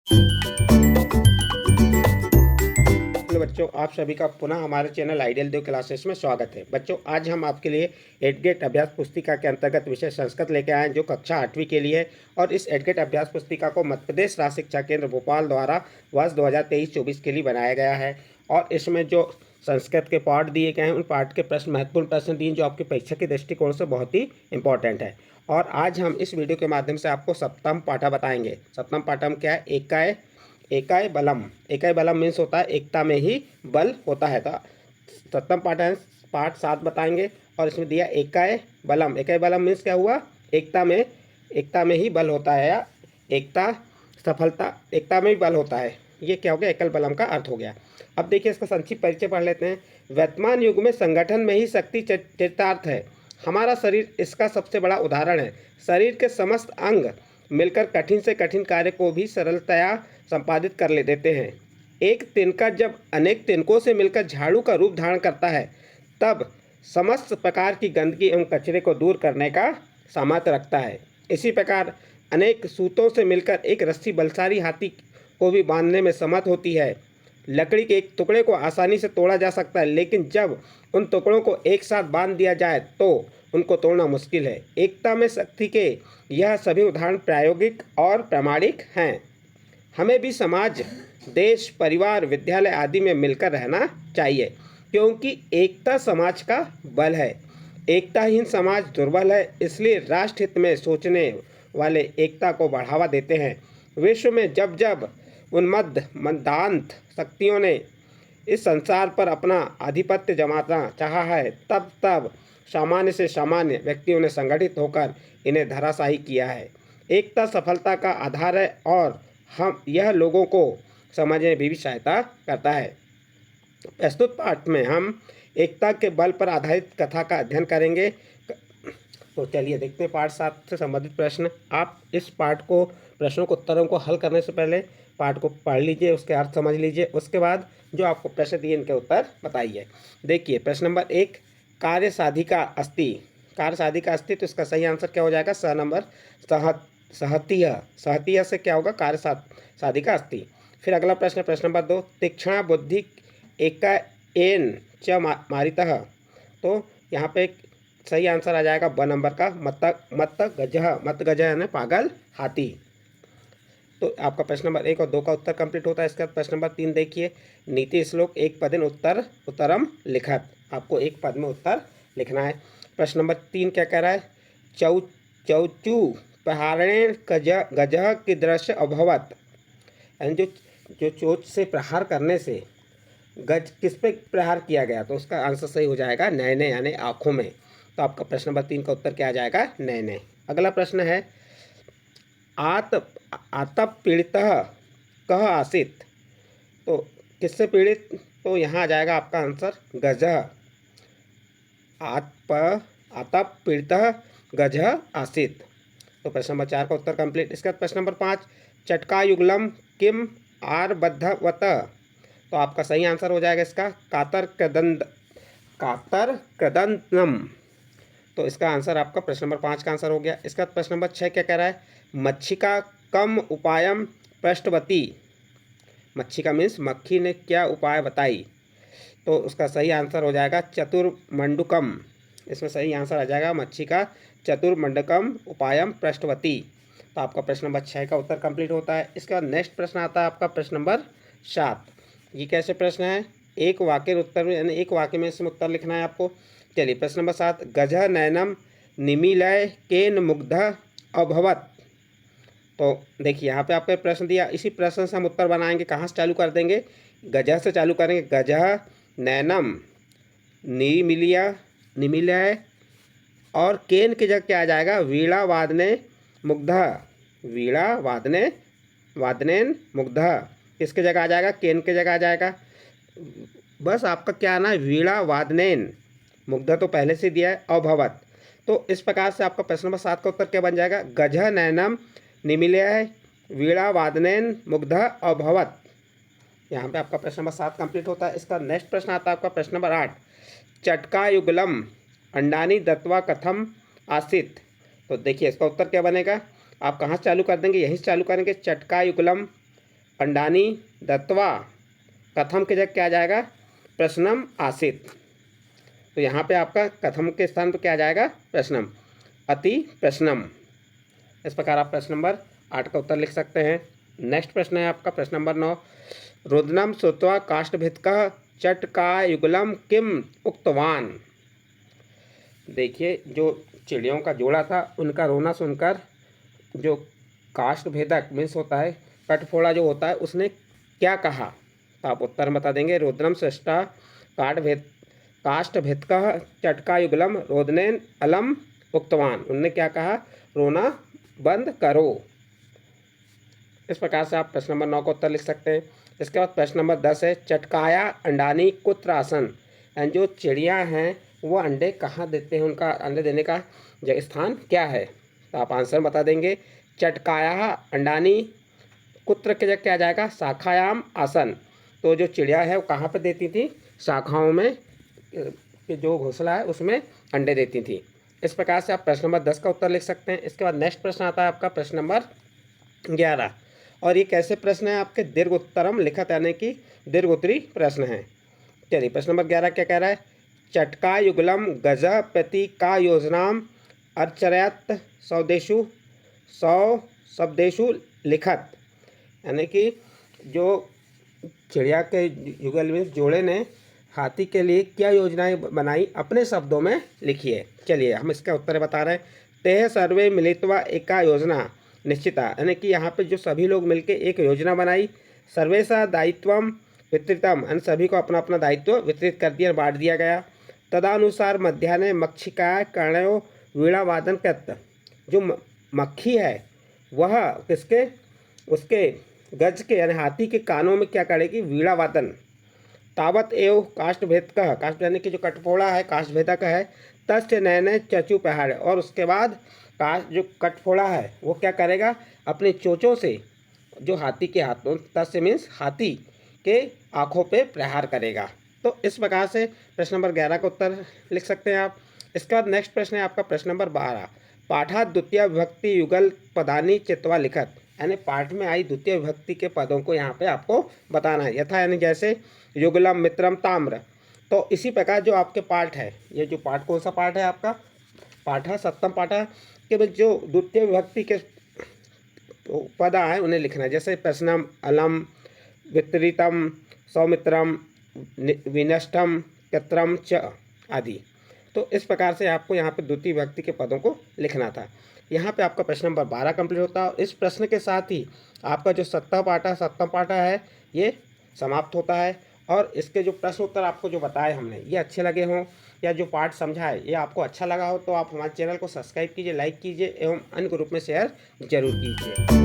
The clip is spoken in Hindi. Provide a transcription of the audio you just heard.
हेलो बच्चों, आप सभी का पुनः हमारे चैनल आइडियल देव क्लासेस में स्वागत है। बच्चों, आज हम आपके लिए एडगेट अभ्यास पुस्तिका के अंतर्गत विषय संस्कृत लेके आए हैं, जो कक्षा 8वीं के लिए है। और इस एडगेट अभ्यास पुस्तिका को मध्य प्रदेश राज्य शिक्षा केंद्र भोपाल द्वारा वर्ष 2023-24 के लिए बनाया गया है। और इसमें जो संस्कृत के पार्ट दिए गए हैं, उन पार्ट के प्रश्न, महत्वपूर्ण प्रश्न दिए, जो आपके परीक्षा के दृष्टिकोण से बहुत ही इंपॉर्टेंट है। और आज हम इस वीडियो के माध्यम से आपको सप्तम पाठा बताएंगे। सप्तम पाठम क्या है? एकाय बलम। एकाय बलम मीन्स होता है एकता में ही बल होता है। तो सप्तम पाठ 7 बताएंगे। और इसमें दिया एकाय बलम। एकाय बलम मीन्स क्या हुआ? एकता में ही बल होता है, या एकता सफलता, एकता में ही बल होता है। ये क्या हो गया? एकल बलम का अर्थ हो गया। अब देखिए, इसका संक्षिप्त परिचय पढ़ लेते हैं। वर्तमान युग में संगठन में ही शक्ति चरितार्थ है। हमारा शरीर इसका सबसे बड़ा उदाहरण है। शरीर के समस्त अंग मिलकर कठिन से कठिन कार्य को भी सरलतया संपादित कर ले देते हैं। एक तिनका जब अनेक तिनकों से मिलकर झाड़ू का रूप धारण करता है, तब समस्त प्रकार की गंदगी एवं कचरे को दूर करने का सामर्थ्य रखता है। इसी प्रकार अनेक सूतों से मिलकर एक रस्सी बलशाली हाथी को भी बांधने में समर्थ होती है। लकड़ी के एक टुकड़े को आसानी से तोड़ा जा सकता है, लेकिन जब उन टुकड़ों को एक साथ बांध दिया जाए तो उनको तोड़ना मुश्किल है। एकता में शक्ति के यह सभी उदाहरण प्रायोगिक और प्रामाणिक हैं। हमें भी समाज, देश, परिवार, विद्यालय आदि में मिलकर रहना चाहिए, क्योंकि एकता समाज का बल है। एकताहीन समाज दुर्बल है। इसलिए राष्ट्र हित में सोचने वाले एकता को बढ़ावा देते हैं। विश्व में जब जब उन्मत्त मंदांत शक्तियों ने इस संसार पर अपना आधिपत्य जमाना चाहा है, तब तब सामान्य से सामान्य व्यक्तियों ने संगठित होकर इन्हें धराशायी किया है। एकता सफलता का आधार है, और हम यह लोगों को समझने में भी सहायता करता है। प्रस्तुत पाठ में हम एकता के बल पर आधारित कथा का अध्ययन करेंगे। तो चलिए देखते हैं पाठ 7 से संबंधित प्रश्न। आप इस पाठ को, प्रश्नों को, उत्तरों को हल करने से पहले पाठ को पढ़ लीजिए, उसके अर्थ समझ लीजिए। उसके बाद जो आपको प्रश्न दिए, इनके उत्तर बताइए। देखिए, प्रश्न नंबर 1, कार्य साधिका अस्ति। कार्य साधिका अस्ति, तो इसका सही आंसर क्या हो जाएगा? स नंबर, सहतीय। सहतीय से क्या होगा? कार्य साधिका अस्ति। फिर अगला प्रश्न, प्रश्न नंबर 2, तीक्ष्णा बुद्धि एका एन च मारितः। तो यहाँ पे सही आंसर आ जाएगा ब नंबर का, मत गजह यानी पागल हाथी। तो आपका प्रश्न नंबर 1 और 2 का उत्तर कंप्लीट होता है। इसके बाद प्रश्न नंबर 3 देखिए, नीति श्लोक एक पदेन उत्तरम लिखत। आपको एक पद में उत्तर लिखना है। प्रश्न नंबर 3 क्या कह रहा है? चौचू प्रहारेण गजह की दृश्य अभवत। यानी जो चोंच से प्रहार करने से गज किस पे प्रहार किया गया? तो उसका आंसर सही हो जाएगा नयने, यानी आँखों में। तो आपका प्रश्न नंबर 3 का उत्तर क्या आ जाएगा? नयने। अगला प्रश्न है, आतप पीड़ित कह आसित। तो किससे पीड़ित? तो यहाँ आ जाएगा आपका आंसर गजह। आतप पीड़ित गजह आसित। तो प्रश्न नंबर 4 का उत्तर कंप्लीट। इसका प्रश्न नंबर 5, चटका युगलम किम आरबद्धवत। तो आपका सही आंसर हो जाएगा इसका कातर क्रदंतम। तो इसका आंसर आपका प्रश्न नंबर 5 का आंसर हो गया। इसका प्रश्न नंबर 6 क्या कह रहा है? मच्छिका कम उपायम पृष्ठवती। मच्छिका मीन्स मक्खी ने क्या उपाय बताई? तो उसका सही आंसर हो जाएगा चतुर्मंडुकम। इसमें सही आंसर आ जाएगा मच्छिका चतुर्मंडकम उपायम पृष्ठवती। तो आपका प्रश्न नंबर 6 का उत्तर कंप्लीट होता है। इसके बाद नेक्स्ट प्रश्न आता है आपका प्रश्न नंबर 7। ये कैसे प्रश्न है? एक वाक्य उत्तर में, यानी एक वाक्य में इसमें उत्तर लिखना है आपको। चलिए, प्रश्न नंबर 7, गजह नयनम निमीलय केन मुग्ध अभवत। तो देखिए, यहाँ पे आपको प्रश्न दिया, इसी प्रश्न से हम उत्तर बनाएंगे। कहाँ से चालू कर देंगे? गजह से चालू करेंगे। गजह नैनम निमिलय, और केन की जगह क्या आ जाएगा? वीणा वादने मुग्ध। वीणा वादनेन मुग्ध किसके जगह आ जाएगा? केन के जगह आ जाएगा। बस आपका क्या आना है? वीणा वादनेन। मुग्ध तो पहले से दिया है, अभवत। तो इस प्रकार से आपका प्रश्न नंबर 7 का उत्तर क्या बन जाएगा? गजह नैनम निमिलय वीणा वादनेन मुग्ध अभवत। यहाँ पे आपका प्रश्न नंबर 7 कंप्लीट होता है। इसका नेक्स्ट प्रश्न आता है आपका प्रश्न नंबर 8, चटका युगलम अंडानी दत्वा कथम आसित। तो देखिए, इसका उत्तर क्या बनेगा? आप कहाँ से चालू कर देंगे? यहीं से चालू करेंगे। चटका युगलम अंडानी दत्वा कथम के जगह क्या आ जाएगा, प्रश्नम आसीत। तो यहाँ पे आपका कथम के स्थान पर क्या आ जाएगा, प्रश्नम, अति प्रश्नम। इस प्रकार आप प्रश्न नंबर 8 का उत्तर लिख सकते हैं। नेक्स्ट प्रश्न है आपका प्रश्न नंबर 9, रुदनम श्रुत्वा काष्ठभित्कः चटकायुगलम किम उक्तवान। देखिए, जो चिड़ियों का जोड़ा था उनका रोना सुनकर जो काष्ठभेदक मीन्स होता है कटफोड़ा जो होता है, उसने क्या कहा। तो आप उत्तर बता देंगे, रुद्रम सृष्टा काष्ठभेदकः चटकायुगलम रोदनेन अलम उक्तवान। उनने क्या कहा, रोना बंद करो। इस प्रकार से आप प्रश्न नंबर 9 का उत्तर लिख सकते हैं। इसके बाद प्रश्न नंबर 10 है, चटकाया अंडानी कुत्र आसन। एंड जो चिड़ियाँ हैं वो अंडे कहाँ देते हैं, उनका अंडे देने का जगह स्थान क्या है। तो आप आंसर बता देंगे, चटकाया अंडानी कुत्र के जगह क्या आ जाएगा, शाखायाम आसन। तो जो चिड़िया है वो कहाँ पर देती थी, शाखाओं में, जो घोंसला है उसमें अंडे देती थी। इस प्रकार से आप प्रश्न नंबर 10 का उत्तर लिख सकते हैं। इसके बाद नेक्स्ट प्रश्न आता है आपका प्रश्न नंबर 11, और ये कैसे प्रश्न है आपके, दीर्घ उत्तरम लिखत, यानी कि दीर्घ उत्तरी प्रश्न है। चलिए प्रश्न नंबर 11 क्या कह रहा है, चटका युगलम गज प्रति का योजनाम अर्चरयत सौदेशु शब्देशु लिखत। यानी कि जो चिड़िया के युगल में जोड़े ने हाथी के लिए क्या योजनाएं बनाई, अपने शब्दों में लिखिए। चलिए हम इसका उत्तर बता रहे हैं, तेह सर्वे मिलित्वा एका योजना निश्चिता। यानी कि यहाँ पे जो सभी लोग मिलके एक योजना बनाई, सर्वेशा दायित्वम वितरितम, यानी सभी को अपना अपना दायित्व वितरित कर दिया, बांट दिया गया। तदानुसार मध्याह्ने मक्षिका कर्णयो वीणा वादन कृत। जो मक्खी है वह किसके, उसके गज के यानी हाथी के कानों में क्या करेगी, वीणा वादन। तावत एव काष्ठभेदकः, काष्ठ यानी कि जो कटफोड़ा है काष्ठभेदक है, तस्य नयने चचु पहाड़। और उसके बाद काष्ठ जो कटफोड़ा है वो क्या करेगा, अपनी चोंचों से जो हाथी के हाथों, तस्य मीन्स हाथी के आँखों पे प्रहार करेगा। तो इस प्रकार से प्रश्न नंबर 11 का उत्तर लिख सकते हैं आप। इसके बाद नेक्स्ट प्रश्न है आपका प्रश्न नंबर 12, पाठा द्वितीय विभक्ति युगल पदानी चित्वा लिखत। यानी पाठ में आई द्वितीय विभक्ति के पदों को यहाँ पे आपको बताना है। यथा यानी जैसे युगलम मित्रम ताम्र। तो इसी प्रकार जो आपके पाठ है, ये जो पाठ कौन सा पाठ है आपका, पाठा सप्तम पाठा के में जो द्वितीय विभक्ति के पद आए उन्हें लिखना है। जैसे प्रश्नम, अलम, वितरितम, सौमित्रम, विनष्टम, कत्रम च आदि। तो इस प्रकार से आपको यहाँ पे द्वितीय विभक्ति के पदों को लिखना था। यहाँ पे आपका प्रश्न नंबर 12 कंप्लीट होता है। इस प्रश्न के साथ ही आपका जो सप्तम पाठा है ये समाप्त होता है। और इसके जो प्रश्न उत्तर आपको जो बताए हमने ये अच्छे लगे हों, या जो पाठ समझा है ये आपको अच्छा लगा हो, तो आप हमारे चैनल को सब्सक्राइब कीजिए, लाइक कीजिए एवं अन्य ग्रुप में शेयर जरूर कीजिए।